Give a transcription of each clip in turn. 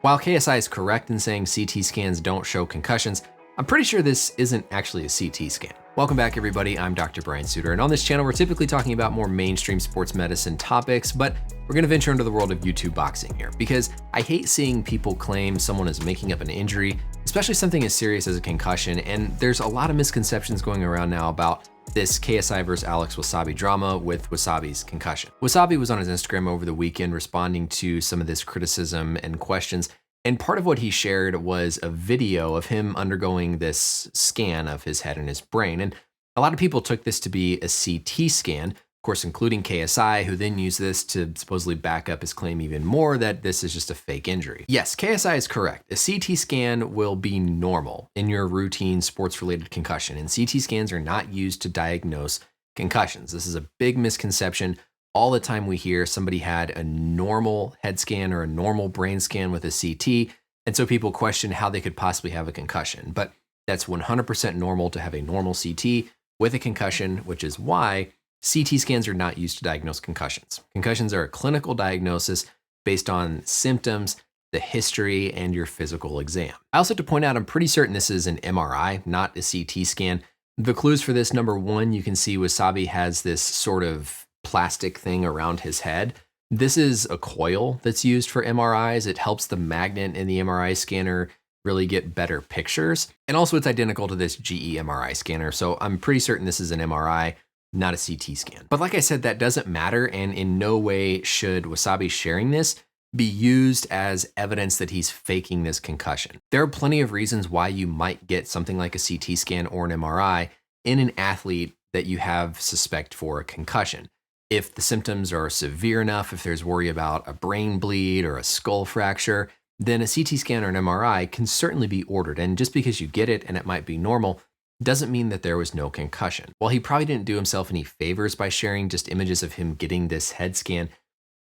While KSI is correct in saying CT scans don't show concussions, I'm pretty sure this isn't actually a CT scan. Welcome back everybody, I'm Dr. Brian Sutterer, and on this channel we're typically talking about more mainstream sports medicine topics, but we're gonna venture into the world of YouTube boxing here, because I hate seeing people claim someone is making up an injury, especially something as serious as a concussion, and there's a lot of misconceptions going around now about this KSI versus Alex Wassabi drama with Wassabi's concussion. Wassabi was on his Instagram over the weekend responding to some of this criticism and questions, and part of what he shared was a video of him undergoing this scan of his head and his brain. And a lot of people took this to be a CT scan, of course, including KSI, who then used this to supposedly back up his claim even more that this is just a fake injury. Yes, KSI is correct. A CT scan will be normal in your routine sports-related concussion, and CT scans are not used to diagnose concussions. This is a big misconception. All the time we hear somebody had a normal head scan or a normal brain scan with a CT, and so people question how they could possibly have a concussion. But that's 100% normal to have a normal CT with a concussion, which is why CT scans are not used to diagnose concussions. Concussions are a clinical diagnosis based on symptoms, the history, and your physical exam. I also have to point out, I'm pretty certain this is an MRI, not a CT scan. The clues for this, number one, you can see Wassabi has this sort of plastic thing around his head. This is a coil that's used for MRIs. It helps the magnet in the MRI scanner really get better pictures. And also it's identical to this GE MRI scanner. So I'm pretty certain this is an MRI, not a CT scan. But like I said, that doesn't matter. And in no way should Wassabi sharing this be used as evidence that he's faking this concussion. There are plenty of reasons why you might get something like a CT scan or an MRI in an athlete that you have suspect for a concussion. If the symptoms are severe enough, if there's worry about a brain bleed or a skull fracture, then a CT scan or an MRI can certainly be ordered. And just because you get it and it might be normal, doesn't mean that there was no concussion. While he probably didn't do himself any favors by sharing just images of him getting this head scan,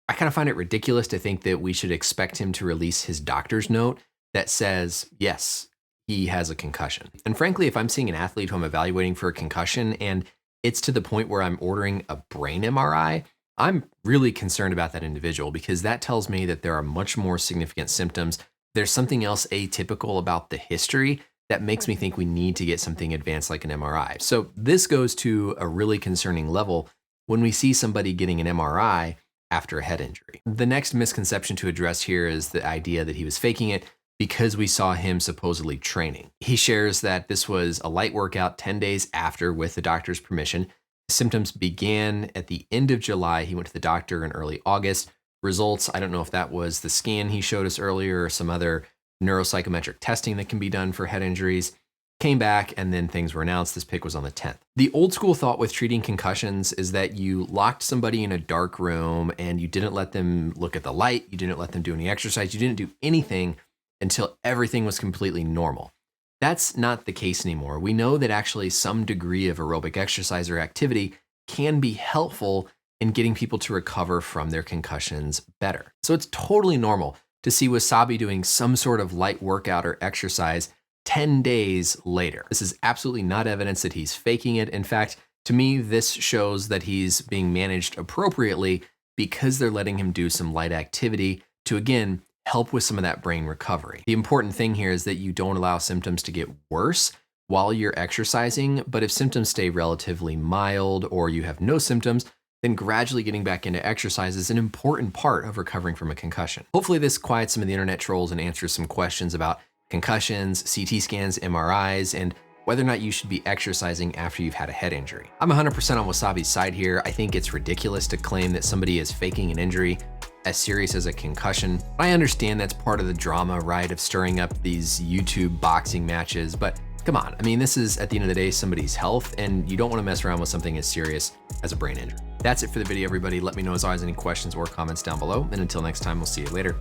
I kind of find it ridiculous to think that we should expect him to release his doctor's note that says, yes, he has a concussion. And frankly, if I'm seeing an athlete who I'm evaluating for a concussion and it's to the point where I'm ordering a brain MRI, I'm really concerned about that individual, because that tells me that there are much more significant symptoms. There's something else atypical about the history that makes me think we need to get something advanced like an MRI. So this goes to a really concerning level when we see somebody getting an MRI after a head injury. The next misconception to address here is the idea that he was faking it because we saw him supposedly training. He shares that this was a light workout 10 days after with the doctor's permission. Symptoms began at the end of July. He went to the doctor in early August. Results, I don't know if that was the scan he showed us earlier or some other neuropsychometric testing that can be done for head injuries, came back, and then things were announced. This pick was on the 10th. The old school thought with treating concussions is that you locked somebody in a dark room and you didn't let them look at the light, you didn't let them do any exercise, you didn't do anything until everything was completely normal. That's not the case anymore. We know that actually some degree of aerobic exercise or activity can be helpful in getting people to recover from their concussions better. So it's totally normal to see Wassabi doing some sort of light workout or exercise 10 days later. This is absolutely not evidence that he's faking it. In fact, to me, this shows that he's being managed appropriately because they're letting him do some light activity to, again, help with some of that brain recovery. The important thing here is that you don't allow symptoms to get worse while you're exercising, but if symptoms stay relatively mild or you have no symptoms, then gradually getting back into exercise is an important part of recovering from a concussion. Hopefully this quiets some of the internet trolls and answers some questions about concussions, CT scans, MRIs, and whether or not you should be exercising after you've had a head injury. I'm 100% on Wassabi's side here. I think it's ridiculous to claim that somebody is faking an injury as serious as a concussion. I understand that's part of the drama, right, of stirring up these YouTube boxing matches, but come on. I mean, this is, at the end of the day, somebody's health, and you don't want to mess around with something as serious as a brain injury. That's it for the video, everybody. Let me know, as always, any questions or comments down below, and until next time, we'll see you later.